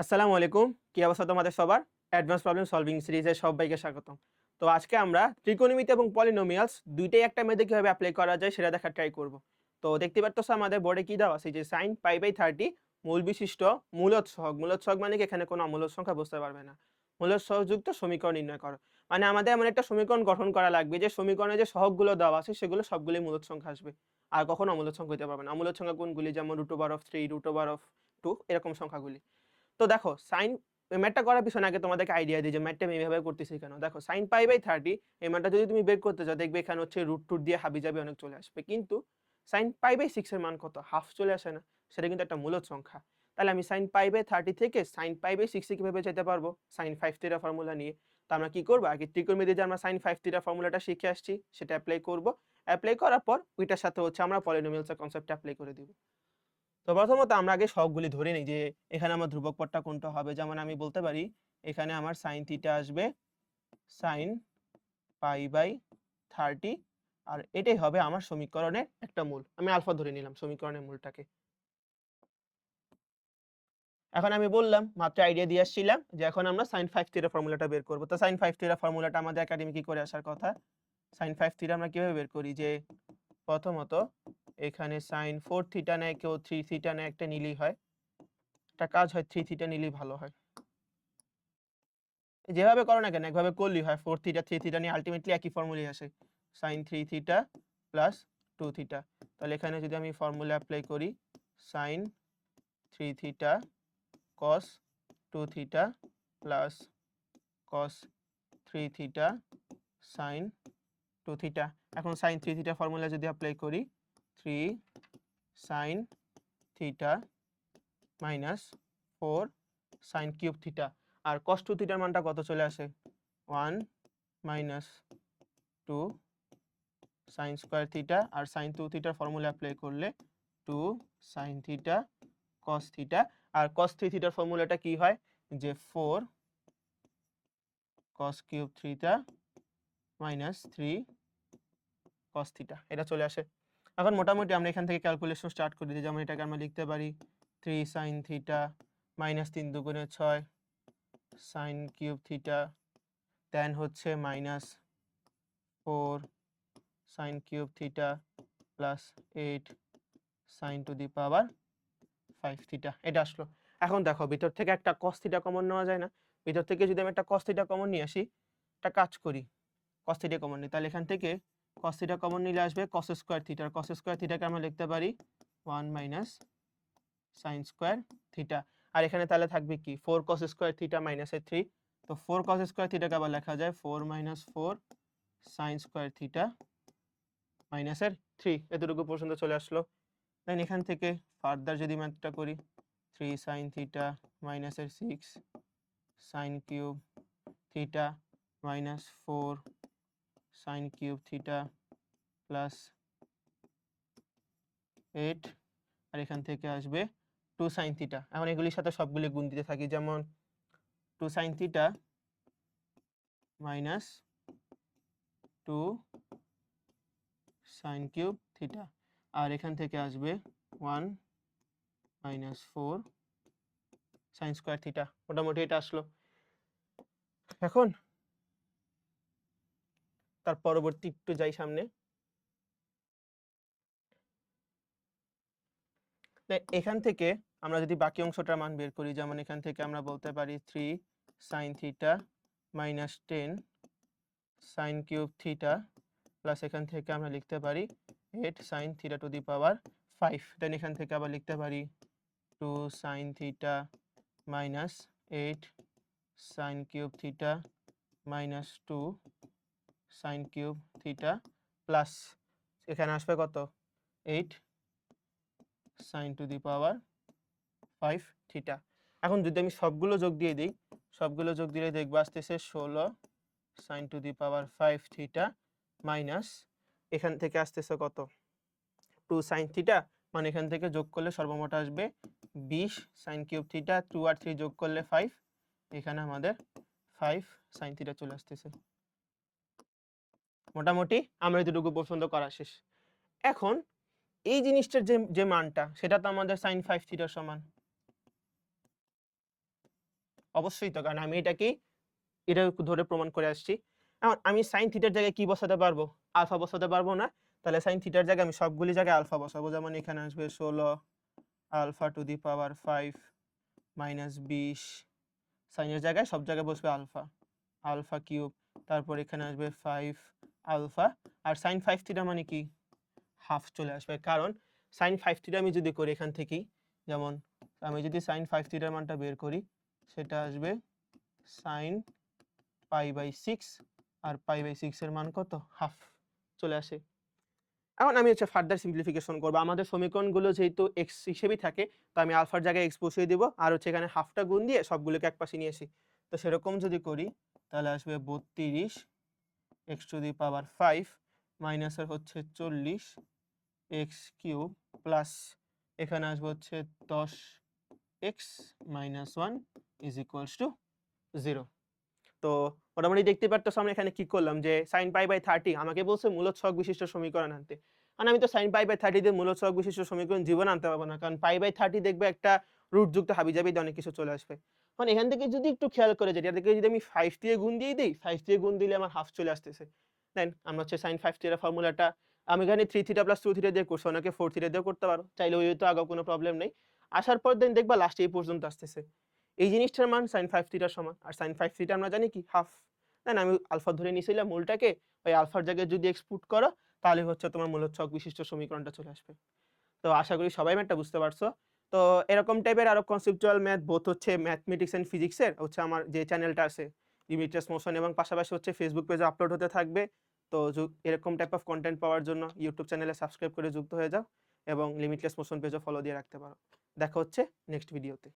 আসসালামু আলাইকুম। কি অবস্থা তোমাদের সবার? অ্যাডভান্স প্রবলেম সলভিং সিরিজে সবাইকে স্বাগতম। তো আজকে আমরা ত্রিকোণমিতি এবং পলিনোমিয়ালস ২ টাই একটা মেথডে কিভাবে এপ্লাই করা যায় সেটা দেখার ট্রাই করব। তো দেখতে পারতেছো আমাদের বোর্ডে কি দেওয়া আছে যে sin π/30 মূল বিশিষ্ট মূলদ সহগ। মূলদ সহগ মানে কি এখানে কোনো অমূলদ সংখ্যা বুঝতে পারবে না। মূলদ সহগযুক্ত সমীকরণ নির্ণয় করো। মানে আমাদের এমন একটা সমীকরণ গঠন করা লাগবে যে সমীকরণে যে সহগগুলো দেওয়া আছে সেগুলো সবগুলোই মূলদ সংখ্যা আসবে। আর কখনো অমূলদ সংখ্যা হইতে পারবে না। অমূলদ সংখ্যা কোনগুলি? যেমন √3, √2 এরকম সংখ্যাগুলি। তো দেখো সাইন এই ম্যাথটা করার পিছনে আগে তোমাদেরকে আইডিয়া দিই যে ম্যাথটা আমি এভাবে করতেছি কেন। দেখো sin π/30 এই মানটা যদি তুমি বের করতে যাও দেখবে এখানে হচ্ছে √2 দিয়ে হাবিজাবি অনেক চলে আসবে। কিন্তু sin π/6 এর মান কত? হাফ চলে আসে না? সেটা কিন্তু একটা মূলদ সংখ্যা। তাহলে আমি sin π/30 থেকে sin π/6 এ কিভাবে যেতে পারবো? sin 5θ ফর্মুলা নিয়ে। তো আমরা কি করব? আগে ত্রিকোণমিতিতে যে আমরা sin 5θ ফর্মুলাটা শিখে আসছি সেটা এপ্লাই করব। এপ্লাই করার পর ওইটার সাথে হচ্ছে আমরা পলিনোমিয়ালস এর কনসেপ্টটা এপ্লাই করে দিব। তো প্রথমত আমরা আগে সহগগুলি ধরে নিই যে এখানে আমার ধ্রুবক পদটা কোনটা হবে। যেমন আমি বলতে পারি এখানে আমার sin θ আসবে sin π/30 আর এটাই হবে আমার সমীকরণের একটা মূল। আমি আলফা ধরে নিলাম সমীকরণের মূলটাকে। এখন আমি বললাম মাত্র আইডিয়া দিয়ে আসছিলাম যে এখন আমরা sin 5θ ফর্মুলাটা বের করব। তো sin 5θ ফর্মুলাটা আমাদের একাডেমি কি করে আসার কথা? sin 5θ আমরা কিভাবে বের করি যে প্রথমত এখানে sin 4θ নেয় কেউ 3θ নেয় একটা নিলেই হয়। একটা কাজ হয় 3θ নিলেই ভালো হয়। যেভাবে করো না কেন একভাবে করলেই হয়। 4θ 3θ নিয়ে আল্টিমেটলি একই ফর্মুলাই আসে। sin 3θ plus 2θ। তাহলে এখানে যদি আমি ফর্মুলা এপ্লাই করি sin 3θ cos 2θ plus cos 3θ sin 2θ। এখন sin 3θ ফর্মুলা যদি এপ্লাই করি 3 sin θ minus 4 sin cube theta. আর cos 2θ এর মানটা কত চলে আসে? 1 মাইনাস 2 sin স্কয়ার থিটা আর sin 2θ র ফর্মুলা এপ্লাই করলে 2 sin থিটা cos থিটা। আর cos 3θ র ফর্মুলাটা কি হয়? যে 4 cos cube theta minus 3 cos theta এটা চলে আসে। এখন মোটামুটি আমরা এখান থেকে ক্যালকুলেশন স্টার্ট করে দিই। যেমন এটাকে আমরা লিখতে পারি 3 sin থিটা মাইনাস 3 দুগুণে 6 sin কিউব থিটা দেন হচ্ছে minus 4 sin cube theta plus 8 sin two the power 5 theta এটা আসলো। এখন দেখো ভিতর থেকে একটা cos থিটা কমন নেওয়া যায় না? ভিতর থেকে যদি আমি একটা cos থিটা কমন নিয়ে আসি, একটা কাজ করি cos থিটা কমন নিই। তাহলে এখান থেকে cos থিটা কমন নিলে আসবে cos স্কয়ার থিটা। আর cos স্কয়ার থিটাকে আমরা লিখতে পারি 1 মাইনাস sin স্কয়ার থিটা। আর এখানে তাহলে থাকবে কি 4 cos স্কয়ার থিটা মাইনাস 3। তো 4 cos স্কয়ার থিটাকে আবার লেখা যায় 4 মাইনাস 4 sin স্কয়ার থিটা মাইনাসের 3 এতটুকু পর্যন্ত চলে আসলো। দেন এখান থেকে ফার্দার যদি ম্যাথটা করি 3 sin থিটা মাইনাসের 6 sin cube theta minus 4 sin cube theta plus 8 আর এখান থেকে আসবে 2 sin থিটা। এখন এগুলির সাথে সবগুলি গুণ দিতে থাকি। যেমন 2 sin theta minus 2 sin cube theta আর এখান থেকে আসবে 1 মাইনাস 4 sin স্কয়ার থিটা। মোটামুটি এটা আসলো। এখন তার পরবর্তী একটু যাই সামনে। এখান থেকে আমরা যদি বাকি অংশটার মান বের করি, যেমন এখান থেকে আমরা বলতে পারি 3 sin theta minus 10 sin cube theta plus এখান থেকে আমরা লিখতে পারি 8 sin theta two the power 5। দেন এখান থেকে আবার লিখতে পারি 2 sin theta minus 8 sin cube theta minus 2 sin cube theta plus এখানে আসবে কত 8 sin two the power 5 theta. এখন যদি আমি সবগুলো যোগ দিয়ে দিই, সবগুলো যোগ দিলে দেখবো আসতেছে 16 sin two the power 5 theta minus এখান থেকে আসতেছে কত 2 sin থিটা মানে এখান থেকে যোগ করলে সর্বমোট আসবে 20 sin কিউব থিটা 2 আর 3 যোগ করলে 5 এখানে আমাদের 5 sin থিটা চলে আসতেছে। মোটামুটি আমরা এতটুকু পছন্দ করা শেষ। এখন এই জিনিসটার যে মানটা সেটা তো আমাদের sin 5 থিটার সমান। অবশ্যই তো, কারণ আমি এটা ধরে প্রমাণ করে আসছি। এখন আমি sin থিটার জায়গায় কি বসাতে পারবো? আলফা বসাতে পারবো না? তাহলে sin থিটার জায়গায় আমি সবগুলি জায়গায় আলফা বসাবো। যেমন এখানে আসবে 16 alpha to the power 5 minus 20 sin এর জায়গায় সব জায়গায় বসবে আলফা। আলফা কিউব, তারপর এখানে আসবে 5 আলফা, আর sin 5 থিটা মানে কি? হাফ চলে আসবে। কারণ sin 5 থিটা আমি যদি করি এখান থেকেই, যেমন আমি যদি sin 5 থিটার মানটা বের করি, সেটা আসবে sin π/6, আর π/6 এর মান কত? হাফ চলে আসে। এখন আমি ফার্দার সিম্পলিফিকেশন করব। আমাদের সমীকরণগুলো যেহেতু x হিসেবেই থাকে, তো আমি আলফার জায়গায় x বসিয়ে দিব, আর এখানে হাফটা গুণ দিয়ে সবগুলোকে একপাশে নিয়ে আসি। তো সেরকম যদি করি তাহলে আসবে 32 x to the power 5 minus আর হচ্ছে 40 x কিউব প্লাস এখানে আসবে হচ্ছে 10x minus 1 is equals to 0। তো মোটামুটি দেখতে পারতেছো আমরা এখানে কি করলাম, যে sin π/30 আমাকে বলছে মূলদ ছক বিশিষ্ট সমীকরণ আনতে। আর আমি তো sin π/30 দিয়ে মূলদ ছক বিশিষ্ট সমীকরণ জীবনে আনতে পারবো না, কারণ π/30 দেখবে একটা রুট যুক্ত হাবিজাবি দিয়ে অনেক কিছু চলে আসবে। এখন এখান থেকে যদি একটু খেয়াল করে যাই, এটা থেকে যদি আমি 5 দিয়ে গুণ দিয়ে দেই, 5 দিয়ে গুণ দিলে আমার হাফ চলে আসতেছে। দেন আমরা sin 5 থিটা ফর্মুলাটা আমি এখানে 3 থিটা প্লাস 2 থিটা দিয়ে করছি, অনেকে 4 থিটা দিয়েও করতে পারো, চাইলে ওই তো আগাও কোনো প্রবলেম নেই। আসার পর দেন দেখবা লাস্টে এই পর্যন্ত আসতেছে। এই জিনিসটার মান sin 5 থিটার সমান, আর sin 5 থিটা আমরা জানি কি? হাফ। দেন আমি আলফা ধরে নিয়েছিলাম মূলটাকে, ওই আলফার জায়গায় যদি x পুট করো তাহলে হচ্ছে তোমার মূলদ ছক বিশিষ্ট সমীকরণটা চলে আসবে। তো আশা করি সবাই ম্যাথটা বুঝতে পারছো। তো এরকম টাইপের আরো কনসেপচুয়াল ম্যাথ বোথ হচ্ছে ম্যাথমেটিক্স এন্ড ফিজিক্স এর হচ্ছে আমার যে চ্যানেলটা আছে লিমিটলেস মোশন, এবং পাশাপাশি হচ্ছে ফেসবুক পেজে আপলোড হতে থাকবে। তো এরকম টাইপ অফ কন্টেন্ট পাওয়ার জন্য ইউটিউব চ্যানেলে সাবস্ক্রাইব করে যুক্ত হয়ে যাও, এবং লিমিটলেস মোশন পেজও ফলো দিয়ে রাখতে পারো। দেখা হচ্ছে নেক্সট ভিডিওতে।